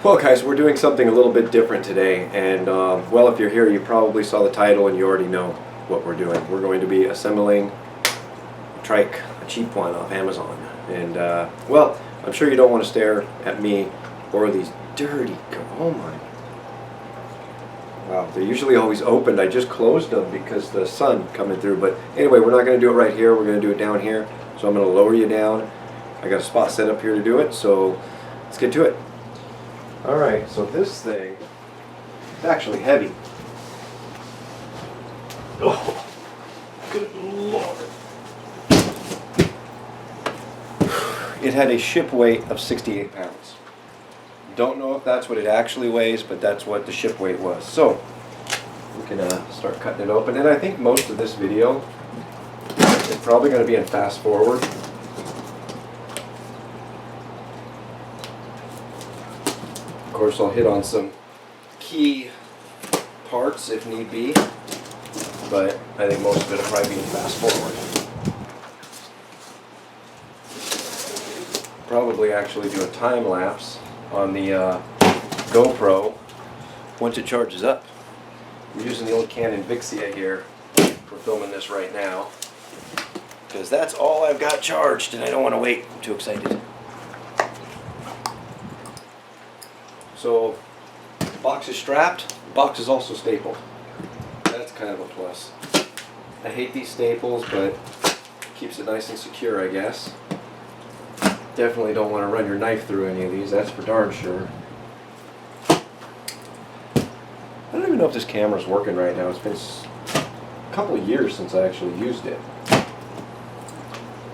Well guys, we're doing something a little bit different today, and well, if you're here you probably saw the title and you already know what we're doing. We're going to be assembling a trike, a cheap one off Amazon, and well, I'm sure you don't want to stare at me or these dirty, oh my, wow, they're usually always opened. I just closed them because the sun coming through, but anyway, we're not going to do it right here, we're going to do it down here, so I'm going to lower you down. I got a spot set up here to do it, so let's get to it. Alright, so this thing is actually heavy. Oh, good lord. It had a ship weight of 68 pounds. Don't know if that's what it actually weighs, but that's what the ship weight was. So, we can start cutting it open. And I think most of this video is probably going to be in fast forward. Of course, I'll hit on some key parts if need be, but I think most of it will probably be fast forward. Probably actually do a time lapse on the GoPro once it charges up. I'm using the old Canon Vixia here for filming this right now because that's all I've got charged and I don't want to wait. I'm too excited. So, the box is strapped, the box is also stapled. That's kind of a plus. I hate these staples, but it keeps it nice and secure, I guess. Definitely don't want to run your knife through any of these, that's for darn sure. I don't even know if this camera's working right now. It's been a couple of years since I actually used it.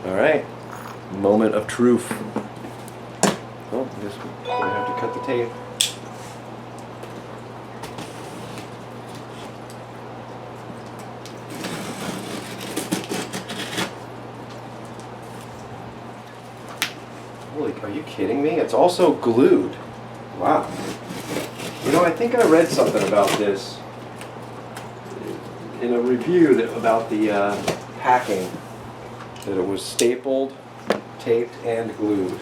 Alright, moment of truth. Oh, I guess we're going to have to cut the tape. Holy, are you kidding me? It's also glued. Wow. You know, I think I read something about this in a review about the packing, that it was stapled, taped, and glued.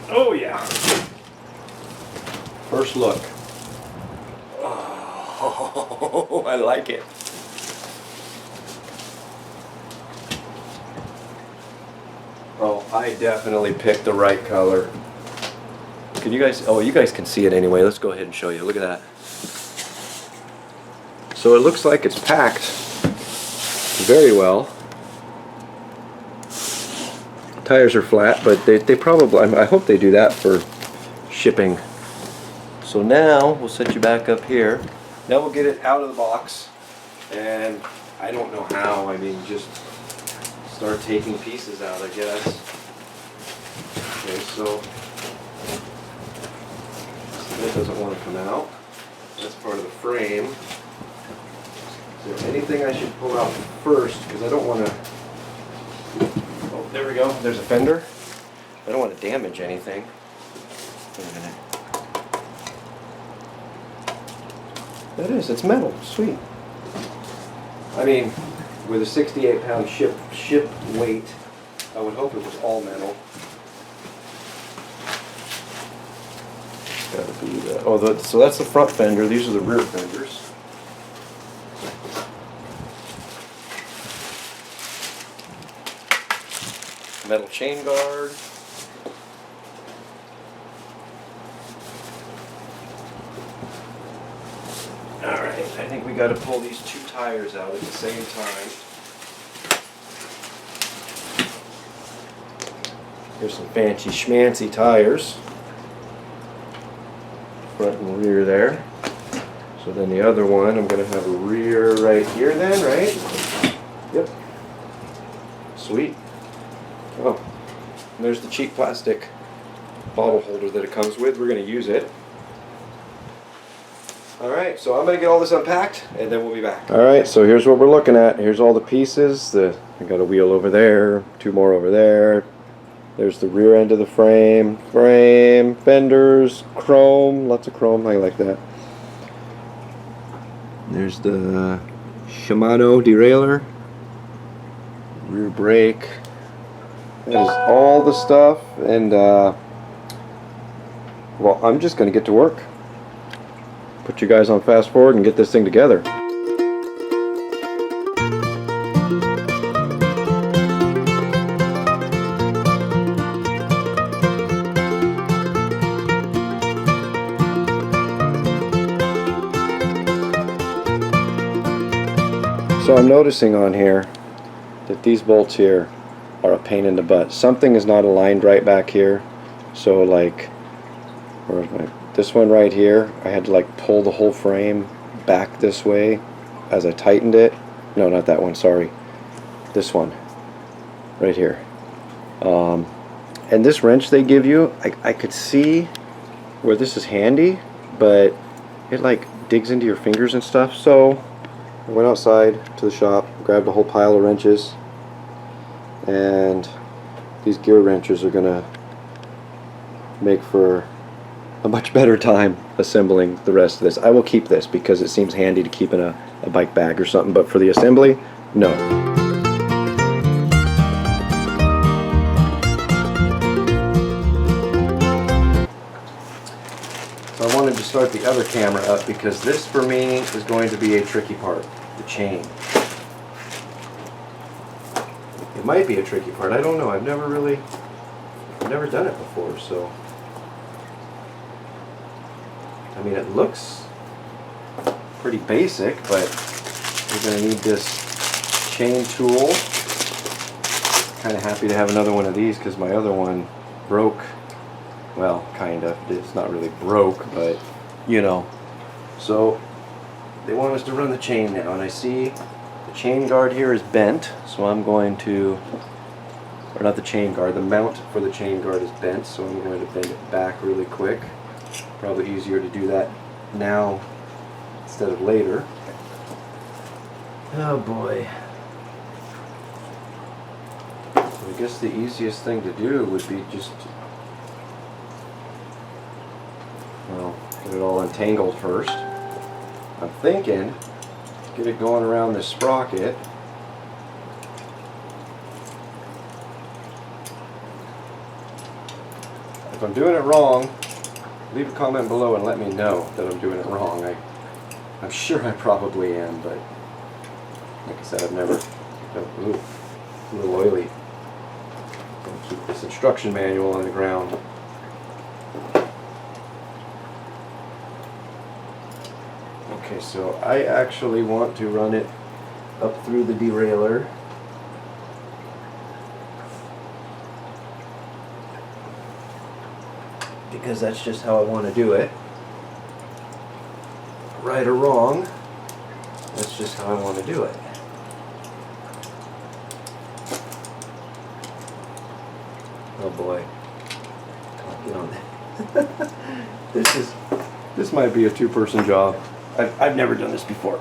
Oh yeah. First look. Oh, I like it. Oh, I definitely picked the right color. Can you guys, oh, you guys can see it anyway. Let's go ahead and show you. Look at that. So it looks like it's packed very well. Tires are flat, but they probably, I hope they do that for shipping. So now we'll set you back up here. Now we'll get it out of the box, and I don't know how. I mean, just start taking pieces out, I guess. Okay, so that doesn't want to come out. That's part of the frame. Is there anything I should pull out first? Because I don't want to. Oh, there we go. There's a fender. I don't want to damage anything. Wait a minute. That is, it's metal. Sweet. I mean, with a 68-pound ship weight, I would hope it was all metal. Gotta be that. Oh, so that's the front fender. These are the rear fenders. Metal chain guard. Alright, I think we got to pull these two tires out at the same time. Here's some fancy schmancy tires. Front and rear there. So then the other one, I'm going to have a rear right here then, right? Yep. Sweet. Oh, and there's the cheap plastic bottle holder that it comes with. We're going to use it. Alright, so I'm going to get all this unpacked and then we'll be back. Alright, so here's what we're looking at. Here's all the pieces. I got a wheel over there, two more over there. There's the rear end of the frame, fenders, chrome, lots of chrome, I like that. There's the Shimano derailleur, rear brake. That is all the stuff, and Well, I'm just going to get to work. Put you guys on fast forward and get this thing together. So I'm noticing on here that these bolts here are a pain in the butt. Something is not aligned right back here. So like, where's my, this one right here, I had to like pull the whole frame back this way as I tightened it. No, not that one, sorry. This one, right here. And this wrench they give you, I could see where this is handy, but it like digs into your fingers and stuff. So I went outside to the shop, grabbed a whole pile of wrenches, and these gear wrenches are gonna make for a much better time assembling the rest of this. I will keep this because it seems handy to keep in a bike bag or something, but for the assembly, no. So I wanted to start the other camera up because this for me is going to be a tricky part, the chain. It might be a tricky part, I don't know, I've never done it before, so. I mean, it looks pretty basic, but you're going to need this chain tool. Kind of happy to have another one of these because my other one broke. Well, kind of. It's not really broke, but you know. So they want us to run the chain now, and I see the chain guard here is bent, so I'm going to, or not the chain guard, the mount for the chain guard is bent, so I'm going to bend it back really quick. Probably easier to do that now instead of later. Oh boy. So I guess the easiest thing to do would be just, well, get it all entangled first. I'm thinking, get it going around this sprocket. If I'm doing it wrong, leave a comment below and let me know that I'm doing it wrong. I'm sure I probably am, but like I said, I've never. Ooh, a little oily. Gonna keep this instruction manual on the ground. Okay, so I actually want to run it up through the derailleur. Because that's just how I want to do it. Right or wrong, that's just how I want to do it. Oh boy. Get on that. This might be a two-person job. I've never done this before.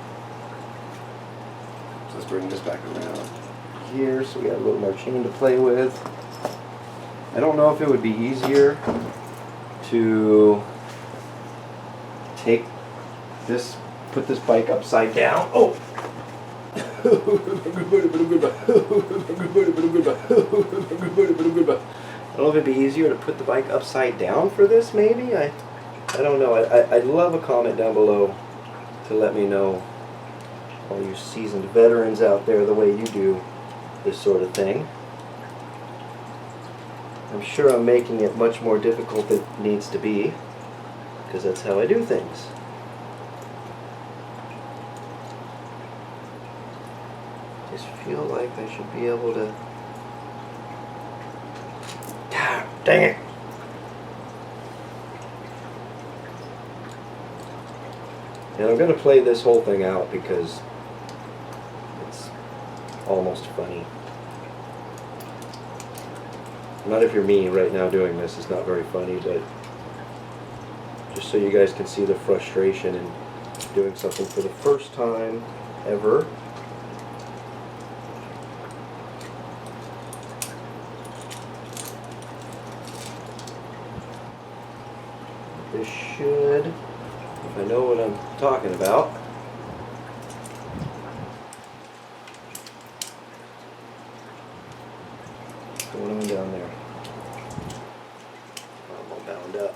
So let's bring this back around here so we have a little more chain to play with. I don't know if it would be easier to take this, put this bike upside down. Oh! I don't know if it'd be easier to put the bike upside down for this, maybe? I don't know. I'd love a comment down below to let me know, all you seasoned veterans out there, the way you do this sort of thing. I'm sure I'm making it much more difficult than it needs to be, because that's how I do things. Just feel like I should be able to... Dang it! And I'm going to play this whole thing out because it's almost funny. Not if you're me right now doing this, it's not very funny, but just so you guys can see the frustration in doing something for the first time ever. This should, if I know what I'm talking about. What's going on down there? I'm all bound up.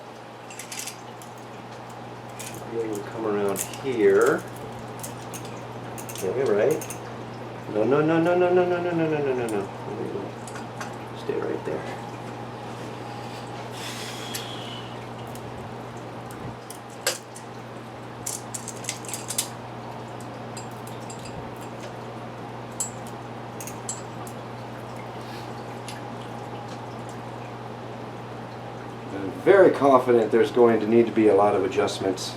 be able to come around here. Okay, right? No, no, no, no, no, no, no, no, no, no, no, no, no. Stay right there. I'm very confident there's going to need to be a lot of adjustments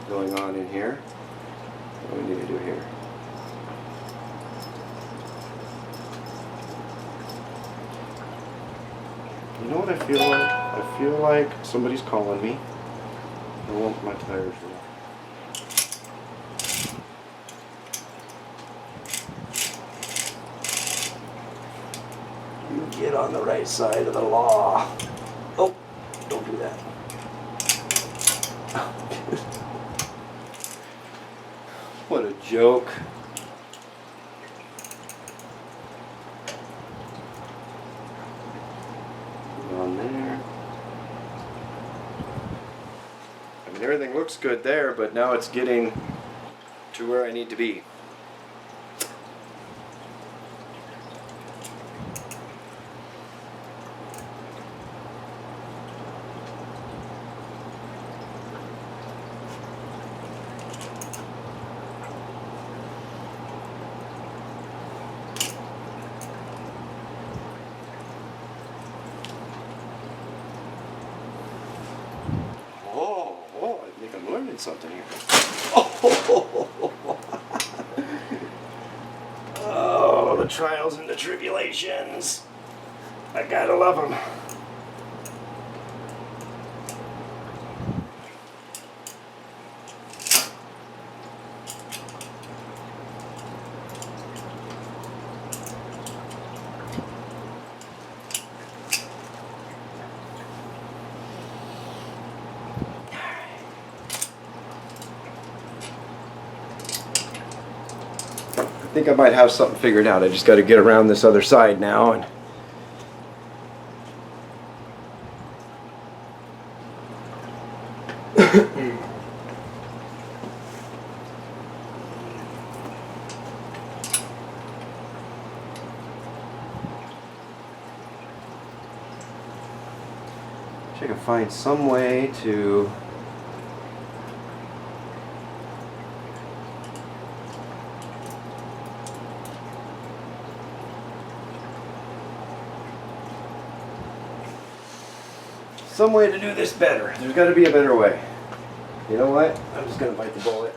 going on in here. What do we need to do here? You know what I feel like? I feel like somebody's calling me. I want my tires roll. You get on the right side of the law. Oh, don't do that. What a joke. On there. I mean, everything looks good there, but now it's getting to where I need to be. I think I'm learning something here. Oh, the trials and the tribulations. I gotta love them. I think I might have something figured out. I just got to get around this other side now and I can find some way to do this better. There's got to be a better way. You know what? I'm just going to bite the bullet.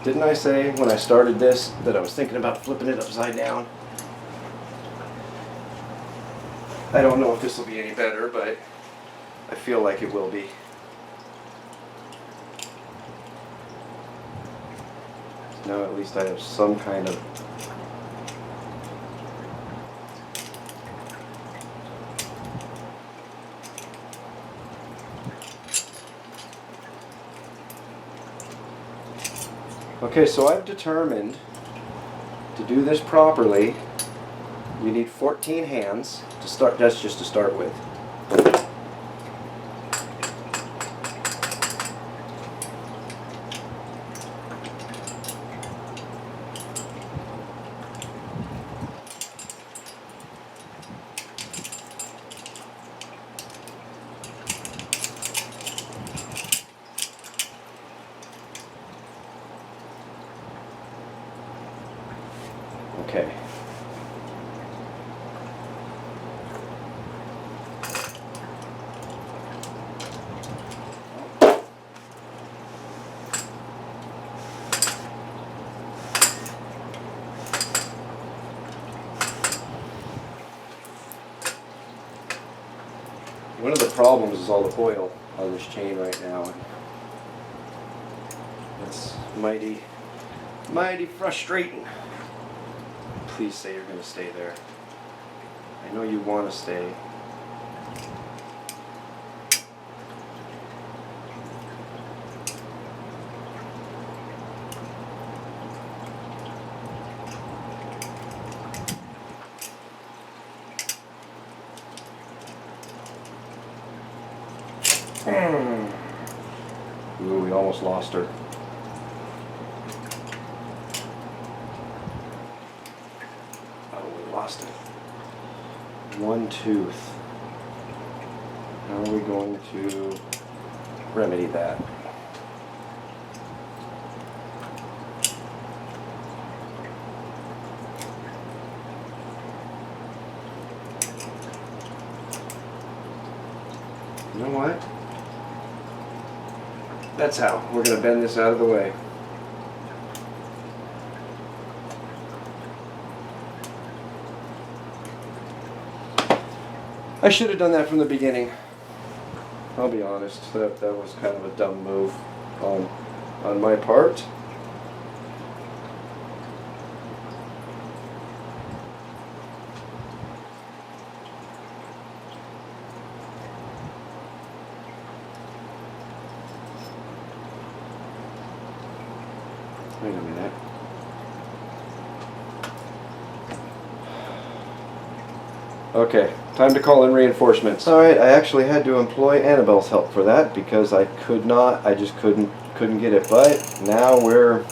Didn't I say when I started this that I was thinking about flipping it upside down? I don't know if this will be any better, but I feel like it will be. Now at least I have some kind of Okay, so I've determined to do this properly, you need 14 hands to start. That's just to start with. Okay. One of the problems is all the oil on this chain right now. And it's mighty frustrating. Please say you're going to stay there. I know you want to stay. Ooh, we almost lost her. Oh, we lost it. One tooth. How are we going to remedy that? You know what? That's how. We're going to bend this out of the way. I should have done that from the beginning. I'll be honest. That was kind of a dumb move on my part. Wait a minute. Okay, time to call in reinforcements. Alright, I actually had to employ Annabelle's help for that because I just couldn't get it, but now we're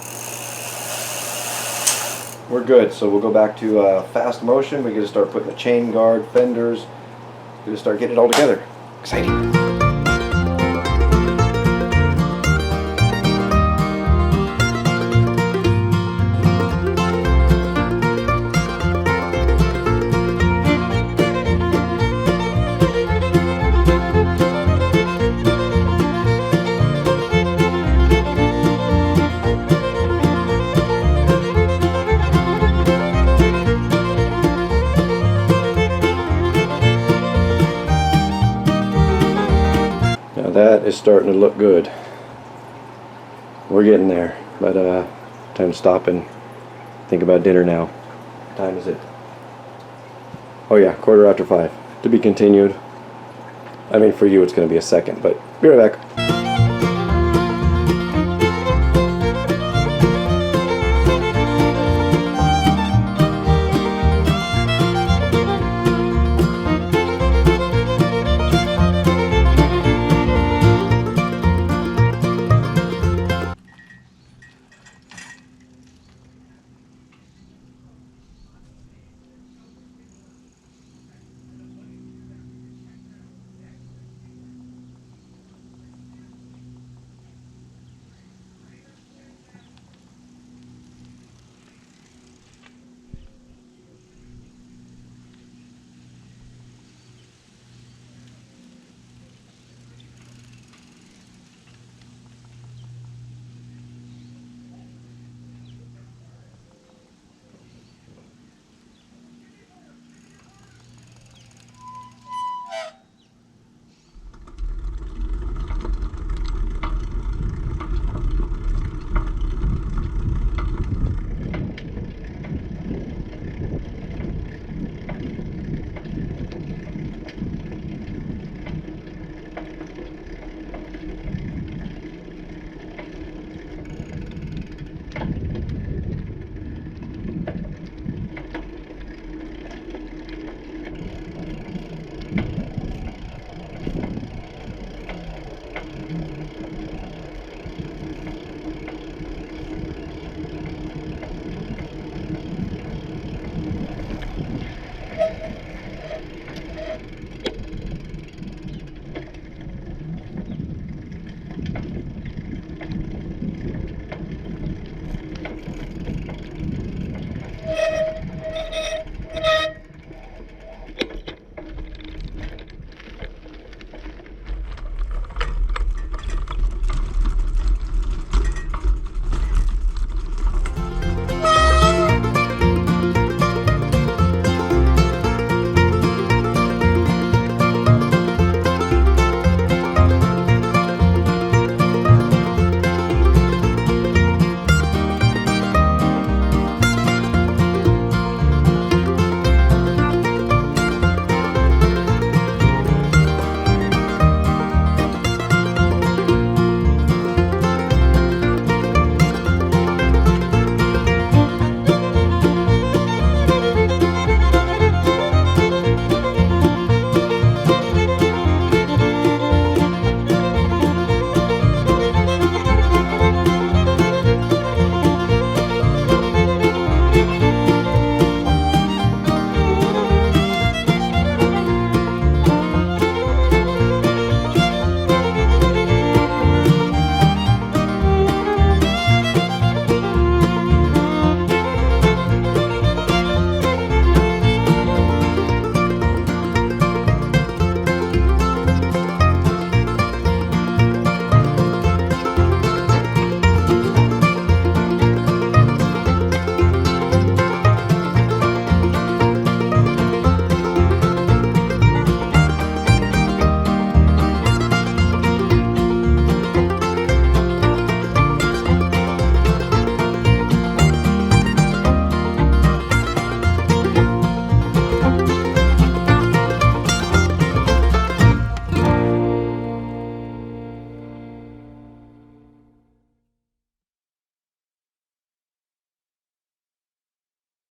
good. So we'll go back to fast motion. We gotta start putting the chain guard, fenders, we gotta start getting it all together. Exciting. That is starting to look good. We're getting there, but time to stop and think about dinner now. What time is it? Oh yeah, 5:15. To be continued. I mean, for you it's going to be a second, but be right back.